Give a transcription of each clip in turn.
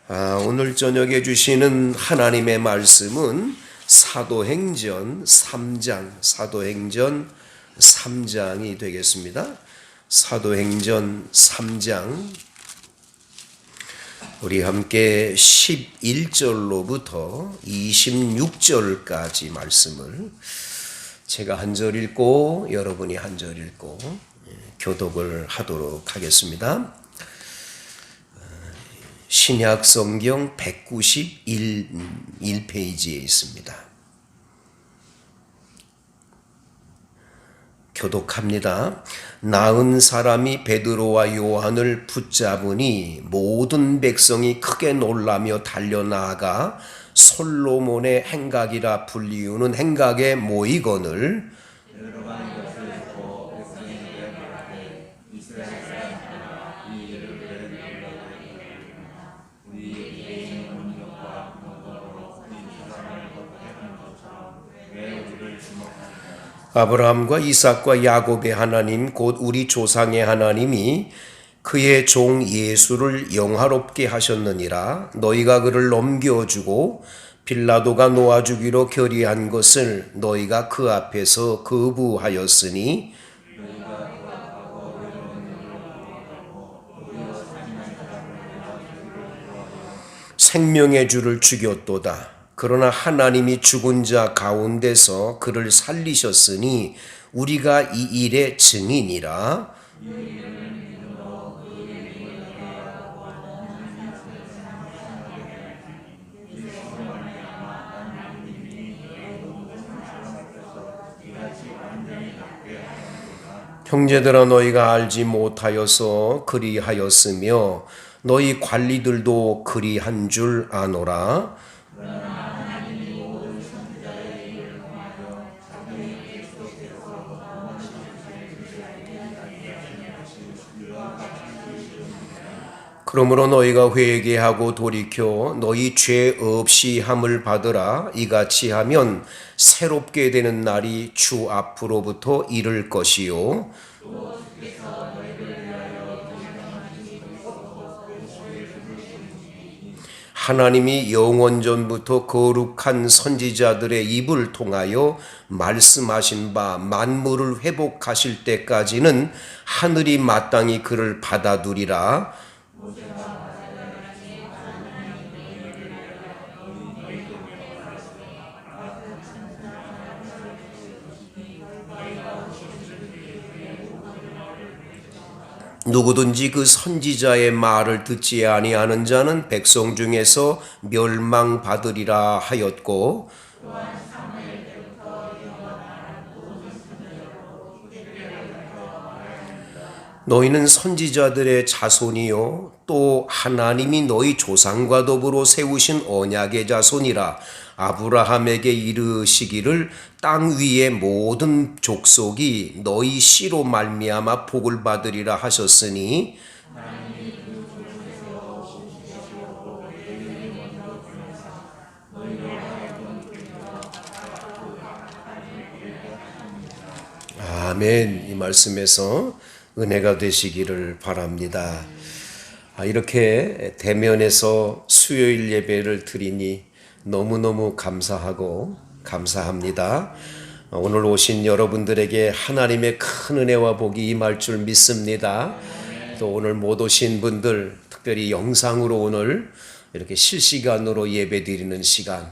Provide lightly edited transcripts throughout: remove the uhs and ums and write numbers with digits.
오늘 저녁에 주시는 하나님의 말씀은 사도행전 3장이 되겠습니다. 사도행전 3장 우리 함께 11절로부터 26절까지 말씀을 제가 한 절 읽고 여러분이 한 절 읽고 교독을 하도록 하겠습니다. 신약 성경 191페이지에 있습니다. 교독합니다. 나은 사람이 베드로와 요한을 붙잡으니 모든 백성이 크게 놀라며 달려나가 솔로몬의 행각이라 불리우는 행각에 모이거늘 아브라함과 이삭과 야곱의 하나님 곧 우리 조상의 하나님이 그의 종 예수를 영화롭게 하셨느니라. 너희가 그를 넘겨주고 빌라도가 놓아주기로 결의한 것을 너희가 그 앞에서 거부하였으니 생명의 주를 죽였도다. 그러나 하나님이 죽은 자 가운데서 그를 살리셨으니 우리가 이 일의 증인이라. 형제들아 너희가 알지 못하여서 그리하였으며 너희 관리들도 그리한 줄 아노라. 그러므로 너희가 회개하고 돌이켜 너희 죄 없이 함을 받으라. 이같이 하면 새롭게 되는 날이 주 앞으로부터 이를 것이요 하나님이 영원전부터 거룩한 선지자들의 입을 통하여 말씀하신 바 만물을 회복하실 때까지는 하늘이 마땅히 그를 받아두리라. 누구든지 그 선지자의 말을 듣지 아니하는 자는 백성 중에서 멸망받으리라 하였고 너희는 선지자들의 자손이요 또 하나님이 너희 조상과 더불어 세우신 언약의 자손이라. 아브라함에게 이르시기를 땅 위의 모든 족속이 너희 씨로 말미암아 복을 받으리라 하셨으니 아멘. 이 말씀에서 은혜가 되시기를 바랍니다. 이렇게 대면에서 수요일 예배를 드리니 너무너무 감사하고 감사합니다. 오늘 오신 여러분들에게 하나님의 큰 은혜와 복이 임할 줄 믿습니다. 또 오늘 못 오신 분들, 특별히 영상으로 오늘 이렇게 실시간으로 예배 드리는 시간,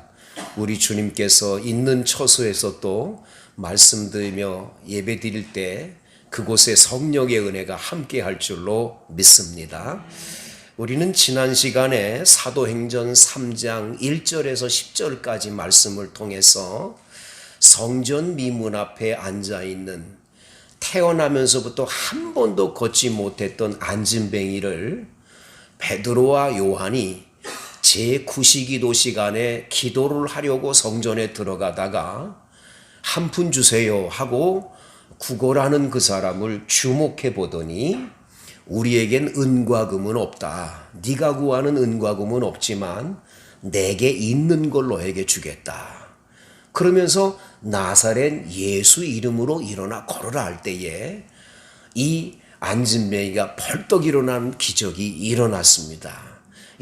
우리 주님께서 있는 처소에서 또 말씀드리며 예배 드릴 때 그곳에 성령의 은혜가 함께 할 줄로 믿습니다. 우리는 지난 시간에 사도행전 3장 1절에서 10절까지 말씀을 통해서 성전 미문 앞에 앉아있는 태어나면서부터 한 번도 걷지 못했던 안진뱅이를 베드로와 요한이 제9시기도 시간에 기도를 하려고 성전에 들어가다가 한 푼 주세요 하고 구걸하는 그 사람을 주목해 보더니 우리에겐 은과 금은 없다. 네가 구하는 은과 금은 없지만 내게 있는 걸 너에게 주겠다. 그러면서 나사렛 예수 이름으로 일어나 걸으라 할 때에 이 안진뱅이가 벌떡 일어나는 기적이 일어났습니다.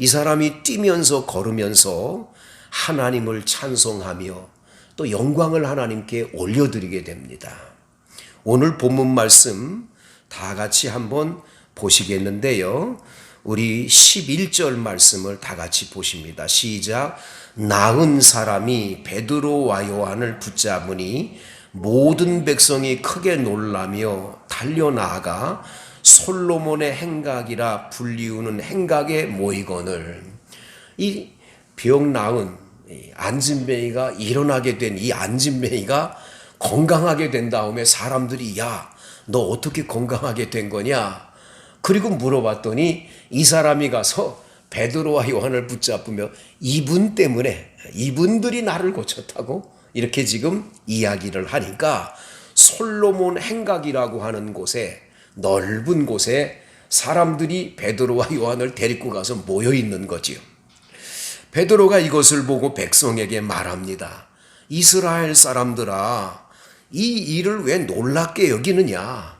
이 사람이 뛰면서 걸으면서 하나님을 찬송하며 또 영광을 하나님께 올려드리게 됩니다. 오늘 본문 말씀 다 같이 한번 보시겠는데요. 우리 11절 말씀을 다 같이 보십니다. 시작. 나은 사람이 베드로와 요한을 붙잡으니 모든 백성이 크게 놀라며 달려나가 솔로몬의 행각이라 불리우는 행각에 모이거늘. 이 병 나은 안진뱅이가 일어나게 된 이 안진뱅이가 건강하게 된 다음에 사람들이 야, 너 어떻게 건강하게 된 거냐? 그리고 물어봤더니 이 사람이 가서 베드로와 요한을 붙잡으며 이분 때문에 이분들이 나를 고쳤다고 이렇게 지금 이야기를 하니까 솔로몬 행각이라고 하는 곳에 넓은 곳에 사람들이 베드로와 요한을 데리고 가서 모여 있는 거지요. 베드로가 이것을 보고 백성에게 말합니다. 이스라엘 사람들아, 이 일을 왜 놀랍게 여기느냐?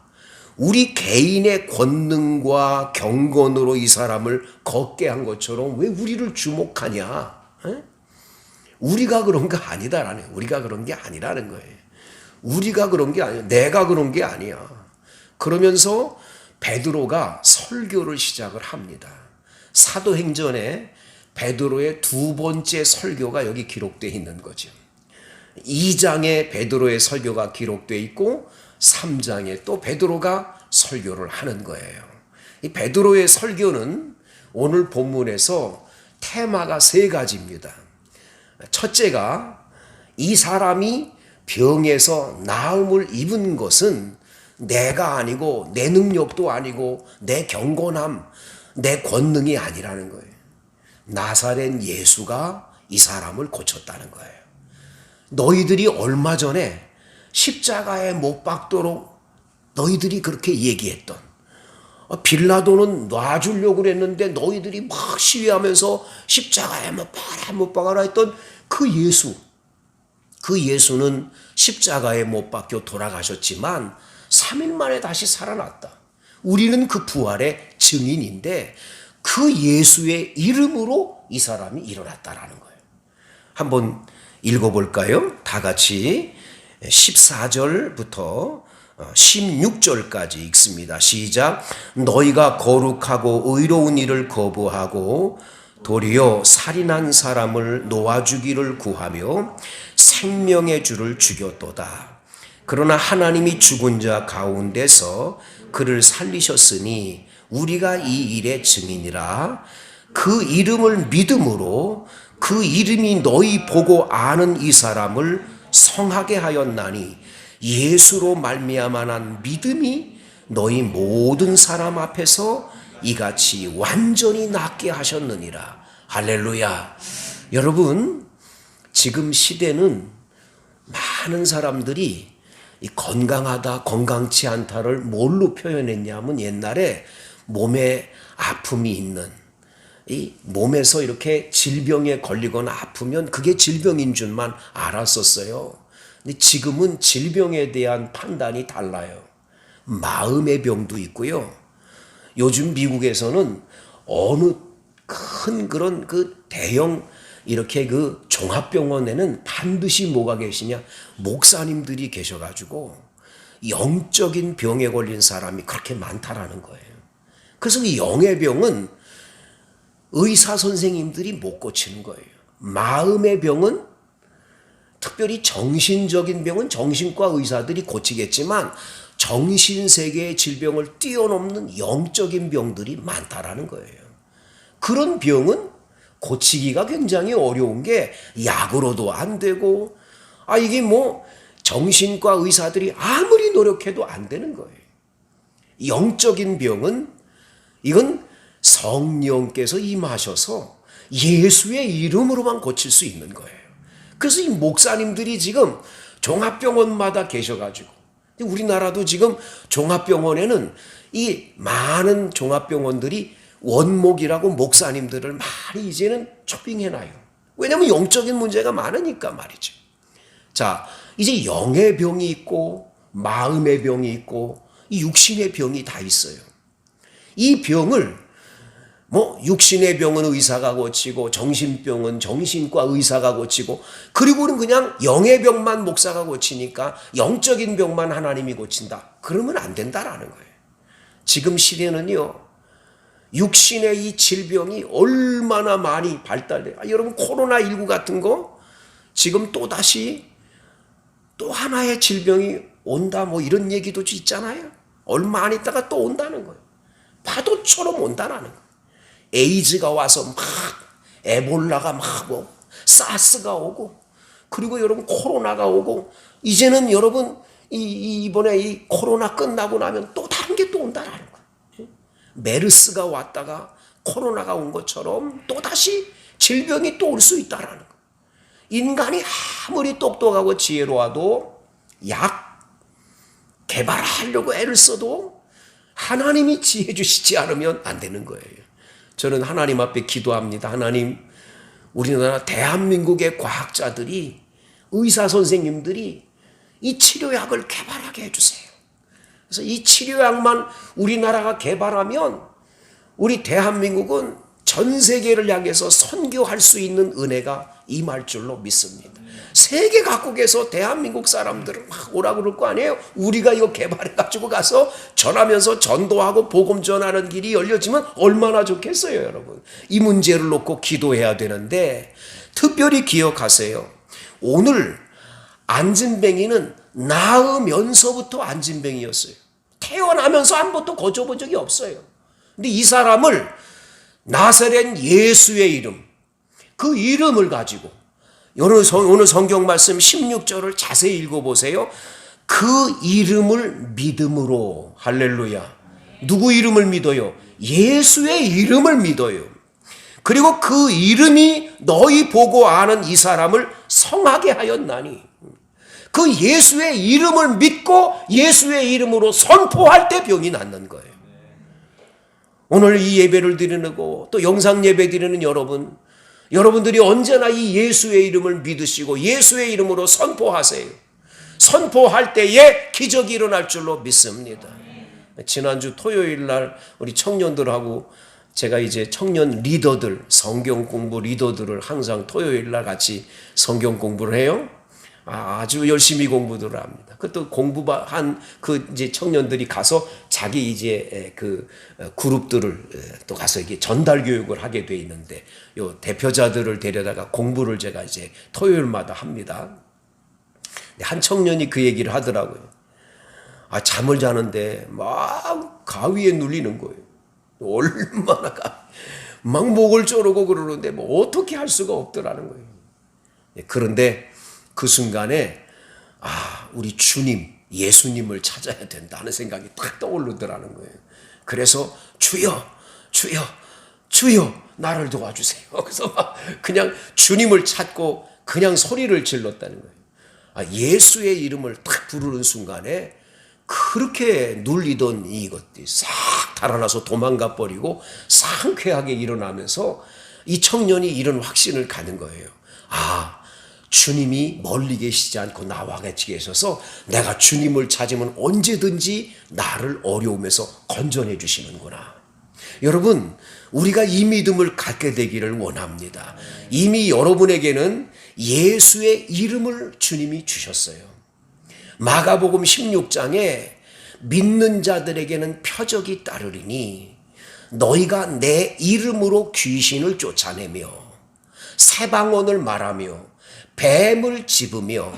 우리 개인의 권능과 경건으로 이 사람을 걷게 한 것처럼 왜 우리를 주목하냐? 에? 우리가 그런 거 아니다라는, 우리가 그런 게 아니라는 거예요. 우리가 그런 게 아니야. 내가 그런 게 아니야. 그러면서 베드로가 설교를 시작을 합니다. 사도행전에 베드로의 두 번째 설교가 여기 기록되어 있는 거죠. 2장에 베드로의 설교가 기록되어 있고 3장에 또 베드로가 설교를 하는 거예요. 이 베드로의 설교는 오늘 본문에서 테마가 3가지입니다. 첫째가 이 사람이 병에서 나음을 입은 것은 내가 아니고 내 능력도 아니고 내 경건함, 내 권능이 아니라는 거예요. 나사렛 예수가 이 사람을 고쳤다는 거예요. 너희들이 얼마 전에 십자가에 못 박도록 너희들이 그렇게 얘기했던, 빌라도는 놔주려고 그랬는데 너희들이 막 시위하면서 십자가에 못 박아라 했던 그 예수는 십자가에 못 박혀 돌아가셨지만 3일 만에 다시 살아났다. 우리는 그 부활의 증인인데 그 예수의 이름으로 이 사람이 일어났다라는 거예요. 한번 읽어볼까요? 다 같이 14절부터 16절까지 읽습니다. 시작. 너희가 거룩하고 의로운 일을 거부하고 도리어 살인한 사람을 놓아주기를 구하며 생명의 주를 죽였도다. 그러나 하나님이 죽은 자 가운데서 그를 살리셨으니 우리가 이 일의 증인이라. 그 이름을 믿음으로 그 이름이 너희 보고 아는 이 사람을 성하게 하였나니 예수로 말미암아 난 믿음이 너희 모든 사람 앞에서 이같이 완전히 낫게 하셨느니라. 할렐루야. 여러분, 지금 시대는 많은 사람들이 이 건강하다, 건강치 않다를 뭘로 표현했냐면 옛날에 몸에 아픔이 있는, 이 몸에서 이렇게 질병에 걸리거나 아프면 그게 질병인 줄만 알았었어요. 근데 지금은 질병에 대한 판단이 달라요. 마음의 병도 있고요. 요즘 미국에서는 어느 큰 그런 그 대형 이렇게 그 종합병원에는 반드시 뭐가 계시냐? 목사님들이 계셔가지고 영적인 병에 걸린 사람이 그렇게 많다라는 거예요. 그래서 이 영의 병은 의사 선생님들이 못 고치는 거예요. 마음의 병은, 특별히 정신적인 병은 정신과 의사들이 고치겠지만 정신세계의 질병을 뛰어넘는 영적인 병들이 많다라는 거예요. 그런 병은 고치기가 굉장히 어려운 게 약으로도 안 되고, 이게 뭐 정신과 의사들이 아무리 노력해도 안 되는 거예요. 영적인 병은 이건 성령께서 임하셔서 예수의 이름으로만 고칠 수 있는 거예요. 그래서 이 목사님들이 지금 종합병원마다 계셔가지고, 우리나라도 지금 종합병원에는 이 많은 종합병원들이 원목이라고 목사님들을 많이 이제는 초빙해놔요. 왜냐하면 영적인 문제가 많으니까 말이죠. 자, 이제 영의 병이 있고 마음의 병이 있고 이 육신의 병이 다 있어요. 이 병을 뭐 육신의 병은 의사가 고치고 정신병은 정신과 의사가 고치고 그리고는 그냥 영의 병만 목사가 고치니까 영적인 병만 하나님이 고친다. 그러면 안 된다라는 거예요. 지금 시대는요. 육신의 이 질병이 얼마나 많이 발달돼요. 여러분 코로나19 같은 거 지금 또다시 또 하나의 질병이 온다 뭐 이런 얘기도 있잖아요. 얼마 안 있다가 또 온다는 거예요. 파도처럼 온다는 거예요. 에이즈가 와서 막 에볼라가 막 오고 사스가 오고 그리고 여러분 코로나가 오고 이제는 여러분 이번에 이 코로나 끝나고 나면 또 다른 게 또 온다라는 거예요. 메르스가 왔다가 코로나가 온 것처럼 또다시 질병이 또 올 수 있다라는 거예요. 인간이 아무리 똑똑하고 지혜로워도 약 개발하려고 애를 써도 하나님이 지혜 주시지 않으면 안 되는 거예요. 저는 하나님 앞에 기도합니다. 하나님, 우리나라 대한민국의 과학자들이 의사 선생님들이 이 치료약을 개발하게 해주세요. 그래서 이 치료약만 우리나라가 개발하면 우리 대한민국은 전 세계를 향해서 선교할 수 있는 은혜가 임할 줄로 믿습니다. 세계 각국에서 대한민국 사람들은 막 오라 그럴 거 아니에요. 우리가 이거 개발해가지고 가서 전하면서 전도하고 복음 전하는 길이 열려지면 얼마나 좋겠어요, 여러분. 이 문제를 놓고 기도해야 되는데 특별히 기억하세요. 오늘 안진뱅이는 낳으면서부터 안진뱅이였어요. 태어나면서 한 번도 거쳐본 적이 없어요. 근데 이 사람을 나사렛 예수의 이름, 그 이름을 가지고 오늘 성경 말씀 16절을 자세히 읽어보세요. 그 이름을 믿음으로, 할렐루야. 누구 이름을 믿어요? 예수의 이름을 믿어요. 그리고 그 이름이 너희 보고 아는 이 사람을 성하게 하였나니, 그 예수의 이름을 믿고 예수의 이름으로 선포할 때 병이 낫는 거예요. 오늘 이 예배를 드리고 또 영상 예배 드리는 여러분들이 언제나 이 예수의 이름을 믿으시고 예수의 이름으로 선포하세요. 선포할 때에 기적이 일어날 줄로 믿습니다. 지난주 토요일 날 우리 청년들하고 제가 이제 청년 리더들, 성경 공부 리더들을 항상 토요일 날 같이 성경 공부를 해요. 아주 열심히 공부들을 합니다. 그것도 공부한 그 이제 청년들이 가서 자기 이제 그 그룹들을 또 가서 이게 전달 교육을 하게 돼 있는데 요 대표자들을 데려다가 공부를 제가 이제 토요일마다 합니다. 한 청년이 그 얘기를 하더라고요. 잠을 자는데 막 가위에 눌리는 거예요. 얼마나 막 목을 조르고 그러는데 뭐 어떻게 할 수가 없더라는 거예요. 그런데 그 순간에 우리 주님, 예수님을 찾아야 된다는 생각이 딱 떠오르더라는 거예요. 그래서 주여, 주여, 주여 나를 도와주세요. 그래서 막 그냥 주님을 찾고 그냥 소리를 질렀다는 거예요. 예수의 이름을 딱 부르는 순간에 그렇게 눌리던 이것들이 싹 달아나서 도망가 버리고 상쾌하게 일어나면서 이 청년이 이런 확신을 가는 거예요. 주님이 멀리 계시지 않고 나와 같이 계셔서 내가 주님을 찾으면 언제든지 나를 어려움에서 건져내 주시는구나. 여러분, 우리가 이 믿음을 갖게 되기를 원합니다. 이미 여러분에게는 예수의 이름을 주님이 주셨어요. 마가복음 16장에 믿는 자들에게는 표적이 따르리니 너희가 내 이름으로 귀신을 쫓아내며 새방언을 말하며 뱀을 집으며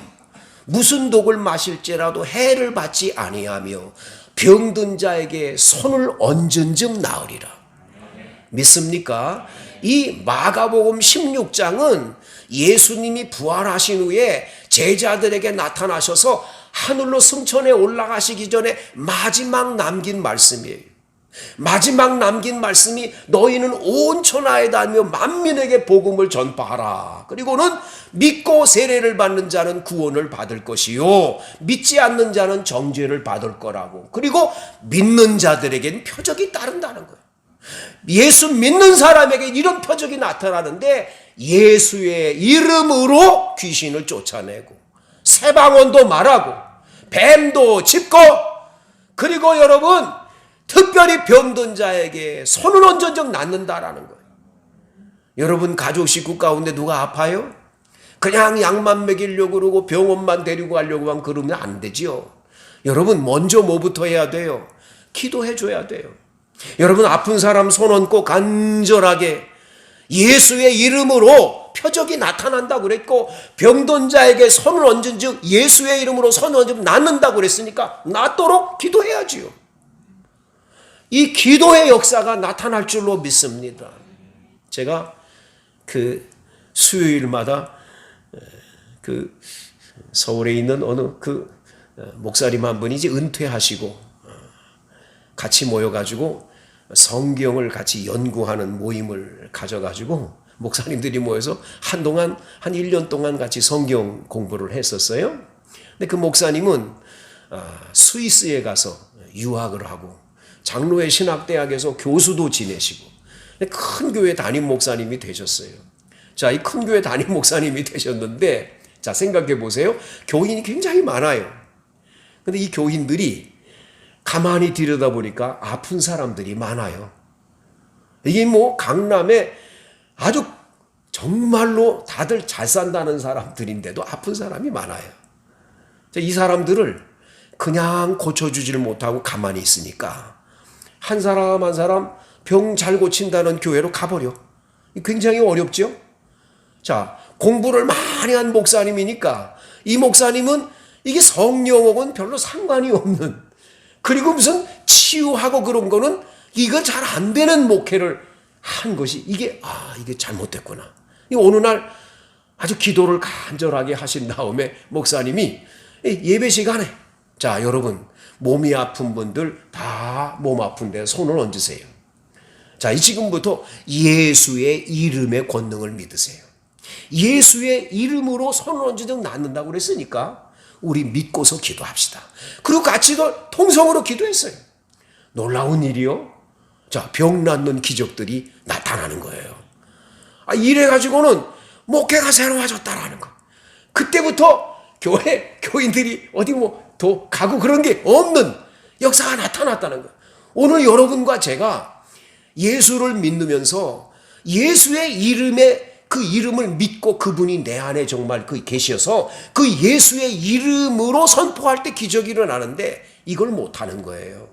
무슨 독을 마실지라도 해를 받지 아니하며 병든 자에게 손을 얹은 즉 나으리라. 믿습니까? 이 마가복음 16장은 예수님이 부활하신 후에 제자들에게 나타나셔서 하늘로 승천해 올라가시기 전에 마지막 남긴 말씀이에요. 마지막 남긴 말씀이 너희는 온 천하에 다니며 만민에게 복음을 전파하라. 그리고는 믿고 세례를 받는 자는 구원을 받을 것이요 믿지 않는 자는 정죄를 받을 거라고. 그리고 믿는 자들에겐 표적이 따른다는 거예요. 예수 믿는 사람에게 이런 표적이 나타나는데 예수의 이름으로 귀신을 쫓아내고 새방언도 말하고 뱀도 짚고 그리고 여러분 특별히 병든 자에게 손을 얹은 적 낫는다라는 거예요. 여러분 가족 식구 가운데 누가 아파요? 그냥 약만 먹이려고 그러고 병원만 데리고 가려고 하면 그러면 안 되지요. 여러분 먼저 뭐부터 해야 돼요? 기도해 줘야 돼요. 여러분 아픈 사람 손 얹고 간절하게 예수의 이름으로 표적이 나타난다고 그랬고, 병든 자에게 손을 얹은 즉 예수의 이름으로 손을 얹으면 낫는다고 그랬으니까 낫도록 기도해야지요. 이 기도의 역사가 나타날 줄로 믿습니다. 제가 그 수요일마다 그 서울에 있는 어느 그 목사님 한 분이 이제 은퇴하시고 같이 모여가지고 성경을 같이 연구하는 모임을 가져가지고 목사님들이 모여서 한동안 한 1년 동안 같이 성경 공부를 했었어요. 근데 그 목사님은 스위스에 가서 유학을 하고 장로회 신학대학에서 교수도 지내시고 큰 교회 담임 목사님이 되셨어요. 자, 이 큰 교회 담임 목사님이 되셨는데, 자, 생각해 보세요. 교인이 굉장히 많아요. 근데 이 교인들이 가만히 들여다보니까 아픈 사람들이 많아요. 이게 뭐 강남에 아주 정말로 다들 잘 산다는 사람들인데도 아픈 사람이 많아요. 이 사람들을 그냥 고쳐주지를 못하고 가만히 있으니까 한 사람 한 사람 병 잘 고친다는 교회로 가버려. 굉장히 어렵죠? 자, 공부를 많이 한 목사님이니까 이 목사님은 이게 성령하고는 별로 상관이 없는, 그리고 무슨 치유하고 그런 거는 이거 잘 안 되는 목회를 한 것이 이게 잘못됐구나. 어느 날 아주 기도를 간절하게 하신 다음에 목사님이 예배 시간에, 자, 여러분 몸이 아픈 분들 다 몸 아픈 데 손을 얹으세요. 자, 지금부터 예수의 이름의 권능을 믿으세요. 예수의 이름으로 손을 얹으면 낫는다고 그랬으니까 우리 믿고서 기도합시다. 그리고 같이 통성으로 기도했어요. 놀라운 일이요. 자, 병 낫는 기적들이 나타나는 거예요. 이래가지고는 목회가 새로워졌다라는 거. 그때부터 교인들이 어디 더 가고 그런 게 없는 역사가 나타났다는 거예요. 오늘 여러분과 제가 예수를 믿으면서 예수의 그 이름을 믿고 그분이 내 안에 정말 계셔서 그 예수의 이름으로 선포할 때 기적이 일어나는데 이걸 못하는 거예요.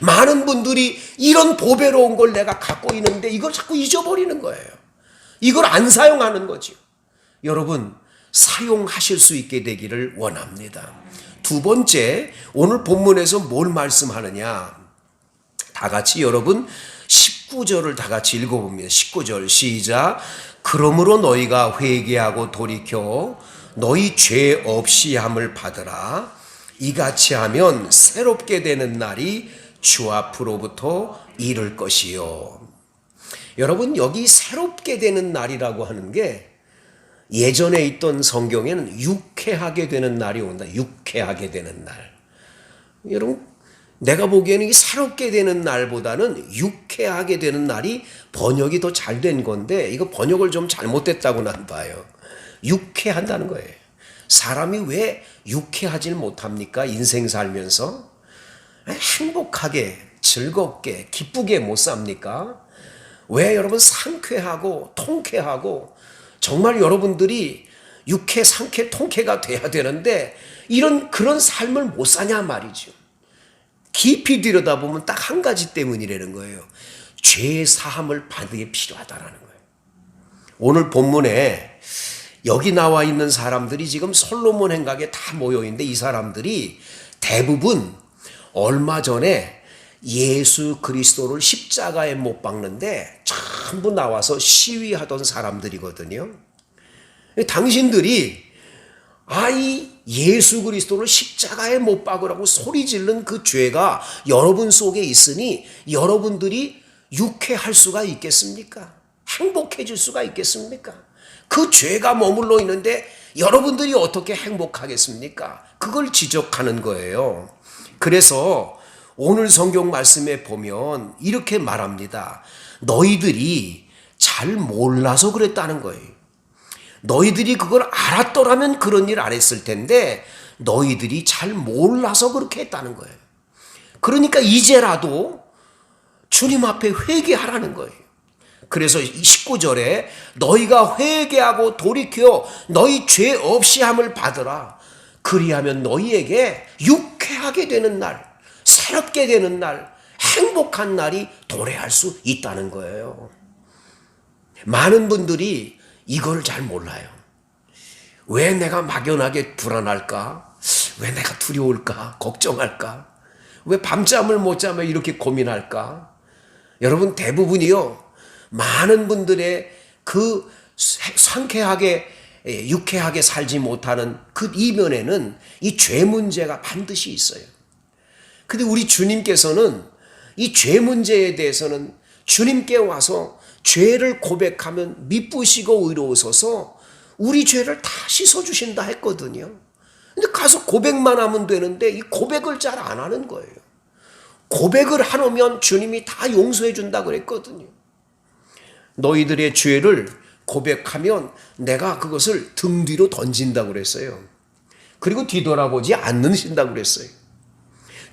많은 분들이 이런 보배로운 걸 내가 갖고 있는데 이걸 자꾸 잊어버리는 거예요. 이걸 안 사용하는 거죠. 여러분 사용하실 수 있게 되기를 원합니다. 두 번째, 오늘 본문에서 뭘 말씀하느냐, 다 같이 여러분 19절을 다 같이 읽어봅니다. 19절 시작. 그러므로 너희가 회개하고 돌이켜 너희 죄 없이 함을 받으라. 이같이 하면 새롭게 되는 날이 주 앞으로부터 이를 것이요. 여러분 여기 새롭게 되는 날이라고 하는 게 예전에 있던 성경에는 유쾌하게 되는 날이 온다. 유쾌하게 되는 날. 여러분 내가 보기에는 이 새롭게 되는 날보다는 유쾌하게 되는 날이 번역이 더 잘 된 건데 이거 번역을 좀 잘못됐다고 난 봐요. 유쾌한다는 거예요. 사람이 왜 유쾌하질 못합니까? 인생 살면서 행복하게 즐겁게 기쁘게 못 삽니까? 왜 여러분 상쾌하고 통쾌하고 정말 여러분들이 유쾌 상쾌 통쾌가 돼야 되는데 그런 삶을 못 사냐 말이죠. 깊이 들여다보면 딱 한 가지 때문이라는 거예요. 죄 사함을 받기에 필요하다라는 거예요. 오늘 본문에 여기 나와 있는 사람들이 지금 솔로몬 행각에 다 모여 있는데 이 사람들이 대부분 얼마 전에 예수 그리스도를 십자가에 못 박는데 전부 나와서 시위하던 사람들이거든요. 당신들이 이 예수 그리스도를 십자가에 못 박으라고 소리 지른 그 죄가 여러분 속에 있으니 여러분들이 유쾌할 수가 있겠습니까? 행복해질 수가 있겠습니까? 그 죄가 머물러 있는데 여러분들이 어떻게 행복하겠습니까? 그걸 지적하는 거예요. 그래서 오늘 성경 말씀에 보면 이렇게 말합니다. 너희들이 잘 몰라서 그랬다는 거예요. 너희들이 그걸 알았더라면 그런 일 안 했을 텐데 너희들이 잘 몰라서 그렇게 했다는 거예요. 그러니까 이제라도 주님 앞에 회개하라는 거예요. 그래서 19절에 너희가 회개하고 돌이켜 너희 죄 없이 함을 받으라. 그리하면 너희에게 유쾌하게 되는 날, 새롭게 되는 날, 행복한 날이 도래할 수 있다는 거예요. 많은 분들이 이걸 잘 몰라요. 왜 내가 막연하게 불안할까? 왜 내가 두려울까? 걱정할까? 왜 밤잠을 못 자며 이렇게 고민할까? 여러분, 대부분이요, 많은 분들의 그 상쾌하게 유쾌하게 살지 못하는 그 이면에는 이 죄 문제가 반드시 있어요. 근데 우리 주님께서는 이 죄 문제에 대해서는 주님께 와서 죄를 고백하면 미쁘시고 의로우셔서 우리 죄를 다 씻어주신다 했거든요. 근데 가서 고백만 하면 되는데 이 고백을 잘 안 하는 거예요. 고백을 하면 주님이 다 용서해 준다 그랬거든요. 너희들의 죄를 고백하면 내가 그것을 등 뒤로 던진다고 그랬어요. 그리고 뒤돌아보지 않는신다고 그랬어요.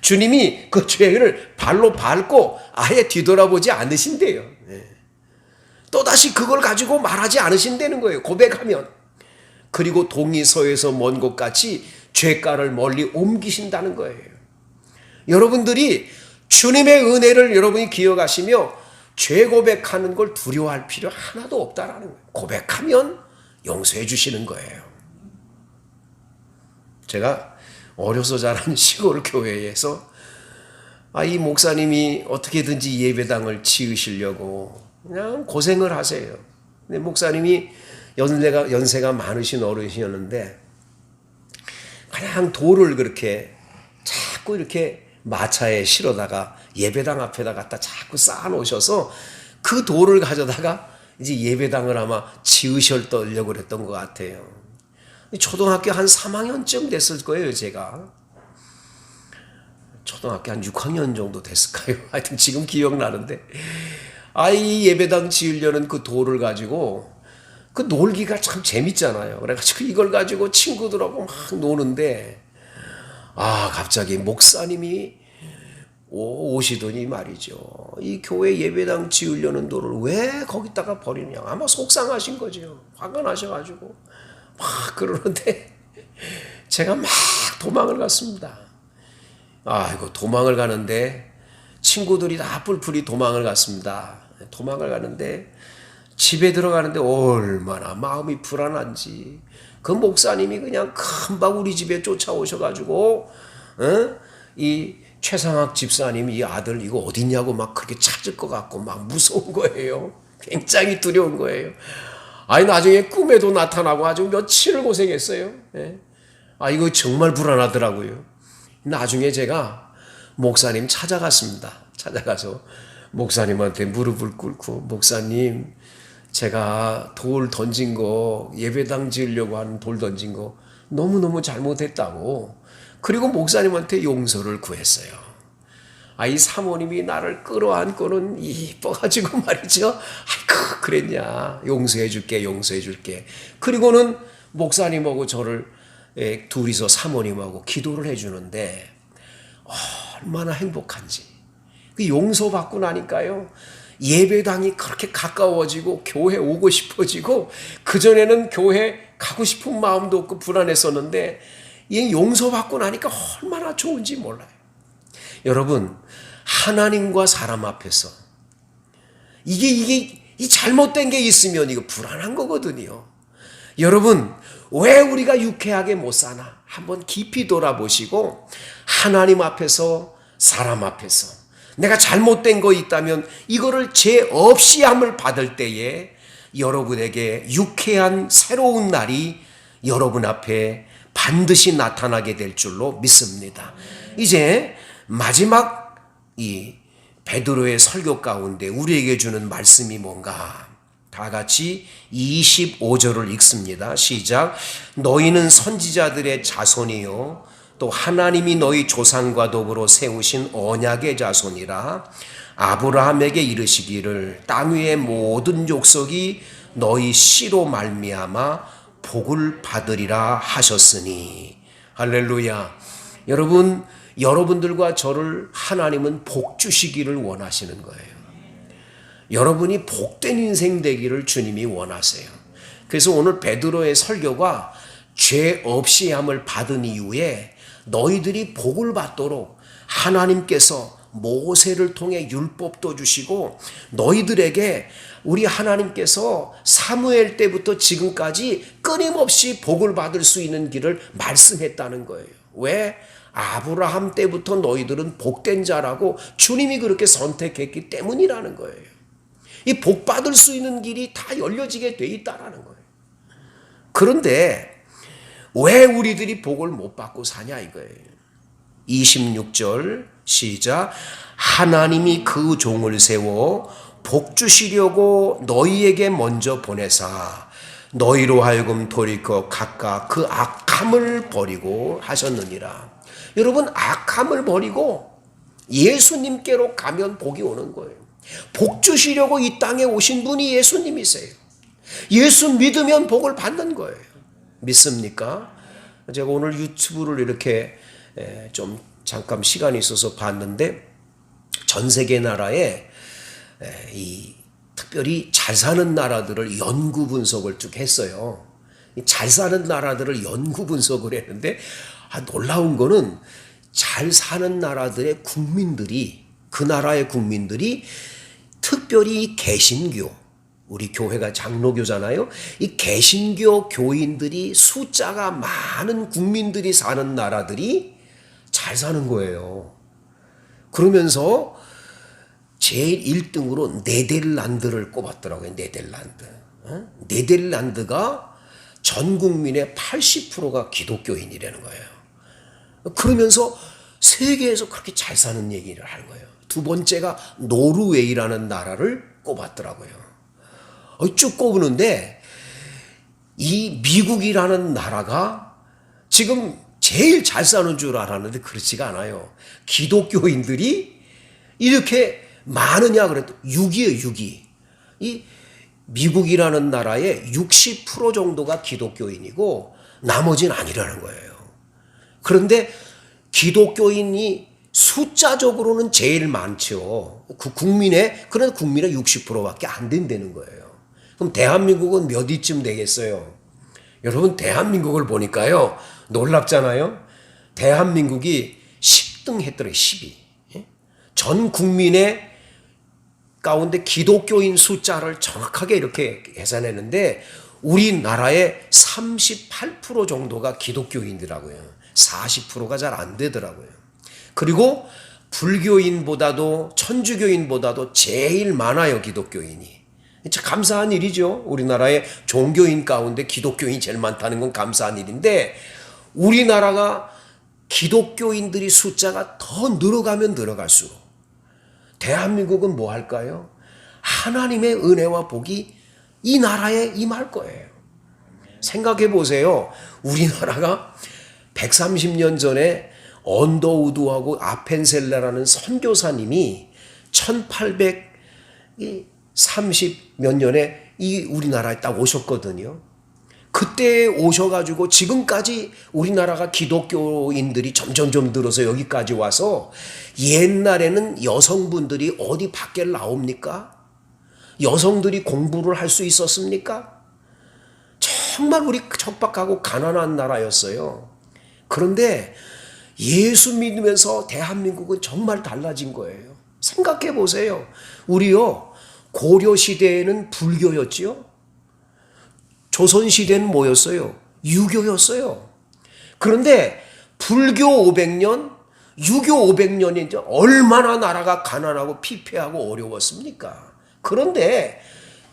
주님이 그 죄를 발로 밟고 아예 뒤돌아보지 않으신대요. 또다시 그걸 가지고 말하지 않으신다는 거예요. 고백하면. 그리고 동이서에서 먼 곳같이 죄가를 멀리 옮기신다는 거예요. 여러분들이 주님의 은혜를 여러분이 기억하시며 죄 고백하는 걸 두려워할 필요 하나도 없다라는 거예요. 고백하면 용서해 주시는 거예요. 제가 어려서 자란 시골 교회에서 이 목사님이 어떻게든지 예배당을 지으시려고 그냥 고생을 하세요. 근데 목사님이 연세가 많으신 어르신이었는데 그냥 돌을 그렇게 자꾸 이렇게 마차에 실어다가 예배당 앞에다 갖다 자꾸 쌓아 놓으셔서 그 돌을 가져다가 이제 예배당을 아마 지으셨려고 그랬던 것 같아요. 초등학교 한 3학년쯤 됐을 거예요, 제가. 초등학교 한 6학년 정도 됐을까요? 하여튼 지금 기억나는데. 이 예배당 지으려는 그 돌을 가지고 그 놀기가 참 재밌잖아요. 그래가지고 이걸 가지고 친구들하고 막 노는데, 갑자기 목사님이 오시더니 말이죠. 이 교회 예배당 지으려는 돌을 왜 거기다가 버리냐. 아마 속상하신 거죠. 화가 나셔가지고 막 그러는데 제가 막 도망을 갔습니다. 이거 도망을 가는데 친구들이 다 뿔뿔이 도망을 갔습니다. 도망을 가는데 집에 들어가는데 얼마나 마음이 불안한지 그 목사님이 그냥 금방 우리 집에 쫓아오셔가지고 이 최상학 집사님이 이 아들 이거 어딨냐고 막 그렇게 찾을 것 같고 막 무서운 거예요. 굉장히 두려운 거예요. 나중에 꿈에도 나타나고 아주 며칠을 고생했어요. 이거 정말 불안하더라고요. 나중에 제가 목사님 찾아갔습니다. 찾아가서 목사님한테 무릎을 꿇고 목사님 제가 돌 던진 거 예배당 지으려고 하는 돌 던진 거 너무너무 잘못했다고 그리고 목사님한테 용서를 구했어요. 이 사모님이 나를 끌어안고는 이뻐가지고 말이죠. 아이고 그랬냐 용서해 줄게 용서해 줄게. 그리고는 목사님하고 저를 둘이서 사모님하고 기도를 해주는데 얼마나 행복한지. 그 용서받고 나니까요 예배당이 그렇게 가까워지고 교회 오고 싶어지고 그전에는 교회 가고 싶은 마음도 없고 불안했었는데 이 용서받고 나니까 얼마나 좋은지 몰라요. 여러분 하나님과 사람 앞에서 이게 이 잘못된 게 있으면 이거 불안한 거거든요. 여러분 왜 우리가 유쾌하게 못 사나 한번 깊이 돌아보시고 하나님 앞에서 사람 앞에서 내가 잘못된 거 있다면 이거를 죄 없이 함을 받을 때에 여러분에게 유쾌한 새로운 날이 여러분 앞에 반드시 나타나게 될 줄로 믿습니다. 이제 마지막 이 베드로의 설교 가운데 우리에게 주는 말씀이 뭔가? 다 같이 25절을 읽습니다. 시작. 너희는 선지자들의 자손이요 또 하나님이 너희 조상과 더불어 세우신 언약의 자손이라. 아브라함에게 이르시기를 땅 위의 모든 족속이 너희 씨로 말미암아 복을 받으리라 하셨으니. 할렐루야. 여러분 여러분들과 저를 하나님은 복 주시기를 원하시는 거예요. 여러분이 복된 인생 되기를 주님이 원하세요. 그래서 오늘 베드로의 설교가 죄 없이 함을 받은 이후에 너희들이 복을 받도록 하나님께서 모세를 통해 율법도 주시고 너희들에게 우리 하나님께서 사무엘 때부터 지금까지 끊임없이 복을 받을 수 있는 길을 말씀했다는 거예요. 왜? 아브라함 때부터 너희들은 복된 자라고 주님이 그렇게 선택했기 때문이라는 거예요. 이 복 받을 수 있는 길이 다 열려지게 돼 있다라는 거예요. 그런데 왜 우리들이 복을 못 받고 사냐 이거예요. 26절 시작. 하나님이 그 종을 세워 복 주시려고 너희에게 먼저 보내사 너희로 하여금 돌이켜 각각 그 악함을 버리고 하셨느니라. 여러분, 악함을 버리고 예수님께로 가면 복이 오는 거예요. 복 주시려고 이 땅에 오신 분이 예수님이세요. 예수 믿으면 복을 받는 거예요. 믿습니까? 제가 오늘 유튜브를 이렇게 좀 잠깐 시간이 있어서 봤는데 전 세계 나라에 이 특별히 잘 사는 나라들을 연구 분석을 쭉 했어요. 잘 사는 나라들을 연구 분석을 했는데 놀라운 거는 잘 사는 나라들의 국민들이, 그 나라의 국민들이 특별히 개신교, 우리 교회가 장로교잖아요. 이 개신교 교인들이 숫자가 많은 국민들이 사는 나라들이 잘 사는 거예요. 그러면서 제일 1등으로 네덜란드를 꼽았더라고요. 네덜란드. 네덜란드가 전 국민의 80%가 기독교인이라는 거예요. 그러면서 세계에서 그렇게 잘 사는 얘기를 하는 거예요. 두 번째가 노르웨이라는 나라를 꼽았더라고요. 쭉 꼽는데 이 미국이라는 나라가 지금 제일 잘 사는 줄 알았는데 그렇지가 않아요. 기독교인들이 이렇게 많으냐 그래도 6이에요, 6이. 이 미국이라는 나라의 60% 정도가 기독교인이고 나머지는 아니라는 거예요. 그런데 기독교인이 숫자적으로는 제일 많죠. 그 그런 국민의 60%밖에 안 된다는 거예요. 그럼 대한민국은 몇 위쯤 되겠어요? 여러분, 대한민국을 보니까요, 놀랍잖아요. 대한민국이 10등 했더래요. 10위. 전 국민의 가운데 기독교인 숫자를 정확하게 이렇게 계산했는데 우리나라의 38% 정도가 기독교인이더라고요. 40%가 잘 안 되더라고요. 그리고 불교인보다도 천주교인보다도 제일 많아요, 기독교인이. 참 감사한 일이죠. 우리나라의 종교인 가운데 기독교인이 제일 많다는 건 감사한 일인데 우리나라가 기독교인들이 숫자가 더 늘어가면 늘어갈수록 대한민국은 뭐 할까요? 하나님의 은혜와 복이 이 나라에 임할 거예요. 생각해 보세요. 우리나라가 130년 전에 언더우드하고 아펜셀라라는 선교사님이 1830 몇 년에 이 우리나라에 딱 오셨거든요. 그때 오셔가지고 지금까지 우리나라가 기독교인들이 점점점 늘어서 여기까지 와서 옛날에는 여성분들이 어디 밖에 나옵니까? 여성들이 공부를 할 수 있었습니까? 정말 우리 척박하고 가난한 나라였어요. 그런데 예수 믿으면서 대한민국은 정말 달라진 거예요. 생각해 보세요. 우리요, 고려 시대에는 불교였지요. 조선 시대는 뭐였어요? 유교였어요. 그런데 불교 500년, 유교 500년이 이제 얼마나 나라가 가난하고 피폐하고 어려웠습니까? 그런데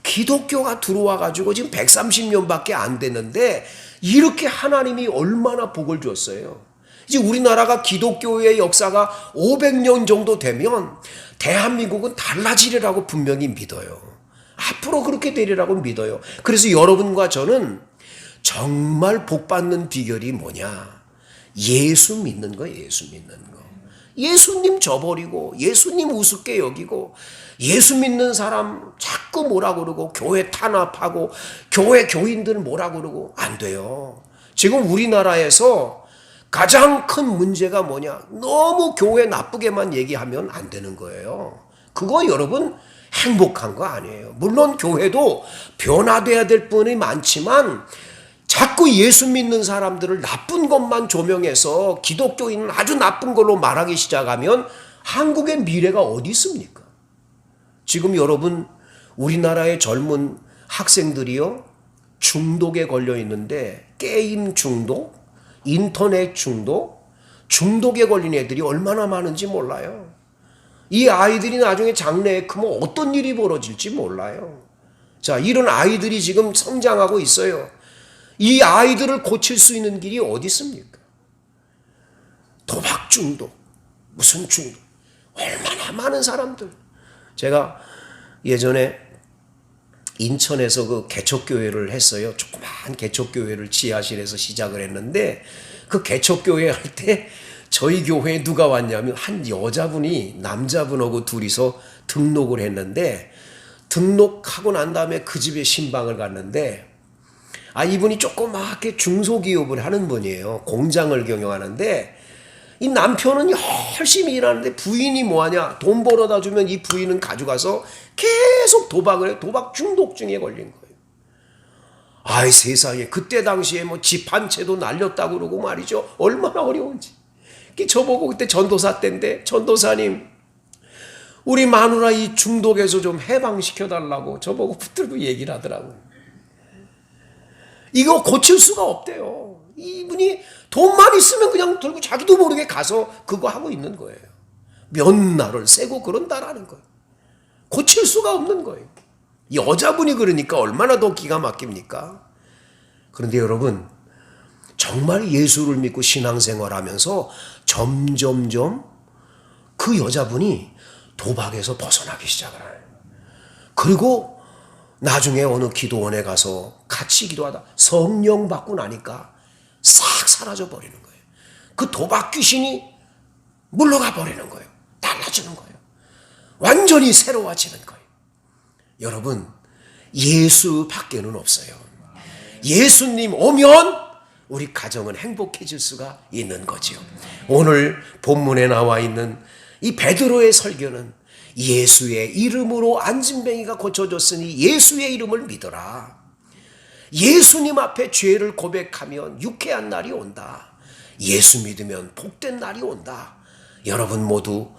기독교가 들어와 가지고 지금 130년밖에 안 됐는데 이렇게 하나님이 얼마나 복을 줬어요. 이제 우리나라가 기독교의 역사가 500년 정도 되면 대한민국은 달라지리라고 분명히 믿어요. 앞으로 그렇게 되리라고 믿어요. 그래서 여러분과 저는 정말 복 받는 비결이 뭐냐? 예수 믿는 거, 예수 믿는 거. 예수님 저버리고 예수님 우습게 여기고 예수 믿는 사람 자꾸 뭐라 그러고 교회 탄압하고 교회 교인들 뭐라 그러고 안 돼요. 지금 우리나라에서 가장 큰 문제가 뭐냐? 너무 교회 나쁘게만 얘기하면 안 되는 거예요. 그거 여러분 행복한 거 아니에요. 물론 교회도 변화돼야 될 분이 많지만 자꾸 예수 믿는 사람들을 나쁜 것만 조명해서 기독교인은 아주 나쁜 걸로 말하기 시작하면 한국의 미래가 어디 있습니까? 지금 여러분 우리나라의 젊은 학생들이요 중독에 걸려 있는데 게임 중독, 인터넷 중독, 중독에 걸린 애들이 얼마나 많은지 몰라요. 이 아이들이 나중에 장래에 크면 어떤 일이 벌어질지 몰라요. 자, 이런 아이들이 지금 성장하고 있어요. 이 아이들을 고칠 수 있는 길이 어디 있습니까? 도박 중독, 무슨 중독, 얼마나 많은 사람들. 제가 예전에 인천에서 그 개척교회를 했어요. 조그만 개척교회를 지하실에서 시작을 했는데 그 개척교회 할 때 저희 교회에 누가 왔냐면 한 여자분이 남자분하고 둘이서 등록을 했는데 등록하고 난 다음에 그 집에 신방을 갔는데 이분이 조그맣게 중소기업을 하는 분이에요. 공장을 경영하는데 이 남편은 열심히 일하는데 부인이 뭐하냐? 돈 벌어다 주면 이 부인은 가져가서 계속 도박을 해. 도박 중독증에 걸린 거예요. 아이 세상에 그때 당시에 뭐 집 한 채도 날렸다고 그러고 말이죠. 얼마나 어려운지. 저보고 그때 전도사 때인데 전도사님 우리 마누라 이 중독에서 좀 해방시켜달라고 저보고 붙들고 얘기를 하더라고요. 이거 고칠 수가 없대요. 이분이 돈만 있으면 그냥 들고 자기도 모르게 가서 그거 하고 있는 거예요. 몇 날을 새고 그런다라는 거예요. 고칠 수가 없는 거예요. 여자분이 그러니까 얼마나 더 기가 막힙니까? 그런데 여러분 정말 예수를 믿고 신앙생활하면서 점점점 그 여자분이 도박에서 벗어나기 시작을 해요. 그리고 나중에 어느 기도원에 가서 같이 기도하다 성령 받고 나니까 싹 사라져 버리는 거예요. 그 도박 귀신이 물러가 버리는 거예요. 달라지는 거예요. 완전히 새로워지는 거예요. 여러분 예수 밖에는 없어요. 예수님 오면 우리 가정은 행복해질 수가 있는 거지요. 오늘 본문에 나와 있는 이 베드로의 설교는 예수의 이름으로 안진뱅이가 고쳐졌으니 예수의 이름을 믿어라. 예수님 앞에 죄를 고백하면 유쾌한 날이 온다. 예수 믿으면 복된 날이 온다. 여러분 모두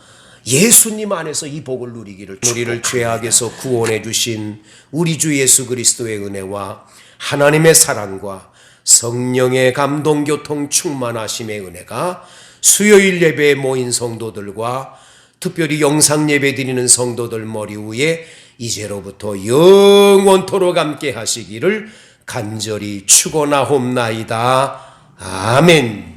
예수님 안에서 이 복을 누리기를 우리를 죄악에서 구원해 주신 우리 주 예수 그리스도의 은혜와 하나님의 사랑과 성령의 감동 교통 충만하심의 은혜가 수요일 예배에 모인 성도들과 특별히 영상 예배 드리는 성도들 머리 위에 이제로부터 영원토록 함께 하시기를 간절히 축원하옵나이다. 아멘.